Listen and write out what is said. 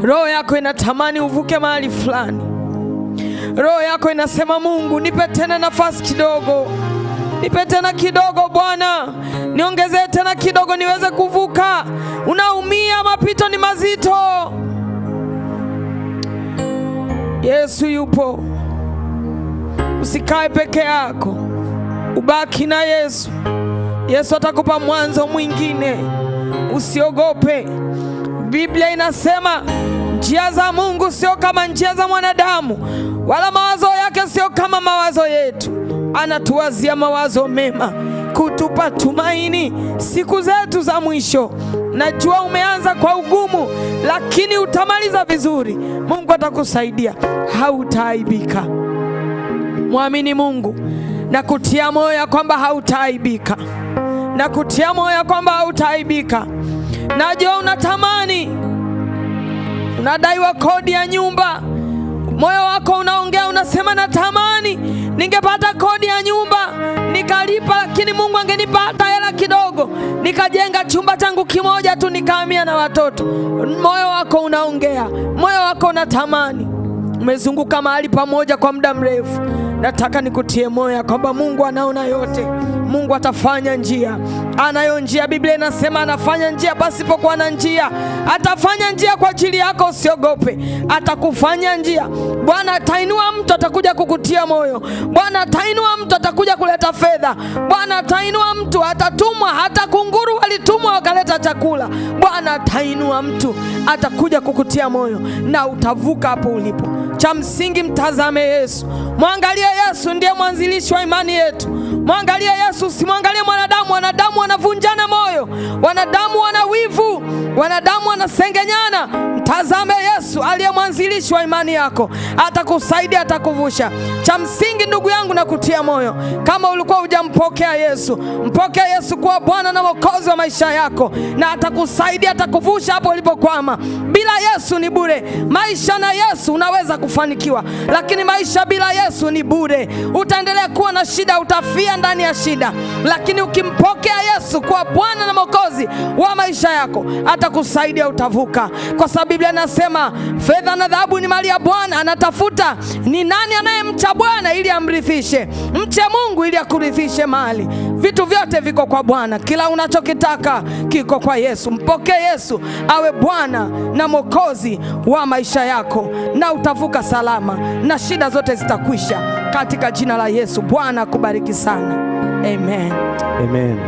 roho yako inatamani uvuke mahali fulani. Roho yako inasema, Mungu nipe tena nafasi kidogo, nipe tena kidogo Bwana, niongezee tena kidogo niweze kuvuka. Unaumia, mapito ni mazito. Yesu yupo. Usikae peke yako, ubaki na Yesu. Yesu atakupa mwanzo mwingine. Usiogope. Biblia inasema njia za Mungu sio kama njia za mwanadamu, wala mawazo yake sio kama mawazo yetu. Anatuwazia mawazo mema, kutupa tumaini siku zetu za mwisho. Najua umeanza kwa ugumu, lakini utamaliza vizuri. Mungu atakusaidia, hautaaibika. Muamini Mungu na kutia moyo ya kwamba hautaaibika, na kutia moyo ya kwamba hautaaibika. Najua unatamani, unadaiwa kodi ya nyumba, moyo wako unaongea, unasema natamani ningepata kodi ya nyumba nikalipa, lakini Mungu angenipa hata hela kidogo nikajenga chumba changu kimoja tu nikahamia na watoto. Moyo wako unaongea, moyo wako unatamani. Umezunguka mahali pamoja kwa muda mrefu. Nataka nikutie moyo kwamba Mungu anaona yote. Mungu atafanya njia. Anayo njia. Biblia inasema anafanya njia pasipokuwa na njia. Atafanya njia kwa ajili yako, usiogope. Atakufanya njia. Bwana atainua mtu atakuja kukutia moyo. Bwana atainua mtu atakuja kuleta fedha. Bwana atainua mtu, atatumwa, hata kunguru walitumwa wakaleta chakula. Bwana atainua mtu atakuja kukutia moyo na utavuka hapo ulipo. Cha msingi mtazame Yesu. Mwangalie Yesu, ndiye mwanzilishi wa imani yetu. Mwangalie Yesu, usimwangalie mwanadamu. Wanadamu wanavunjana moyo, wanadamu wana wivu, wanadamu wanasengenyana. Mtazame Yesu aliye mwanzilishi wa imani yako. Atakusaidia, atakuvusha. Cha msingi ndugu yangu na kutia moyo, kama ulikuwa hujampokea Yesu, mpokea Yesu kuwa Bwana na Mwokozi wa maisha yako, na atakusaidia, atakuvusha hapo ulipokwama. Bila Yesu ni bure. Maisha na Yesu unaweza kufanikiwa, lakini maisha bila Yesu ni bure. Utaendelea kuwa na shida, utafia ndani ya shida. Lakini ukimpokea Yesu kuwa Bwana na Mwokozi wa maisha yako, atakusaidia, utavuka. Kwa sababu Biblia inasema fedha na dhahabu ni mali ya Bwana, anatafuta ni nani anayemcha Bwana ili amrithishe. Mche Mungu ili akurithishe mali. Vitu vyote viko kwa Bwana. Kila unachokitaka kiko kwa Yesu. Mpokee Yesu awe Bwana na Mwokozi wa maisha yako, na utavuka salama na shida zote zitakwisha katika jina la Yesu. Bwana akubariki sana. Amen. Amen.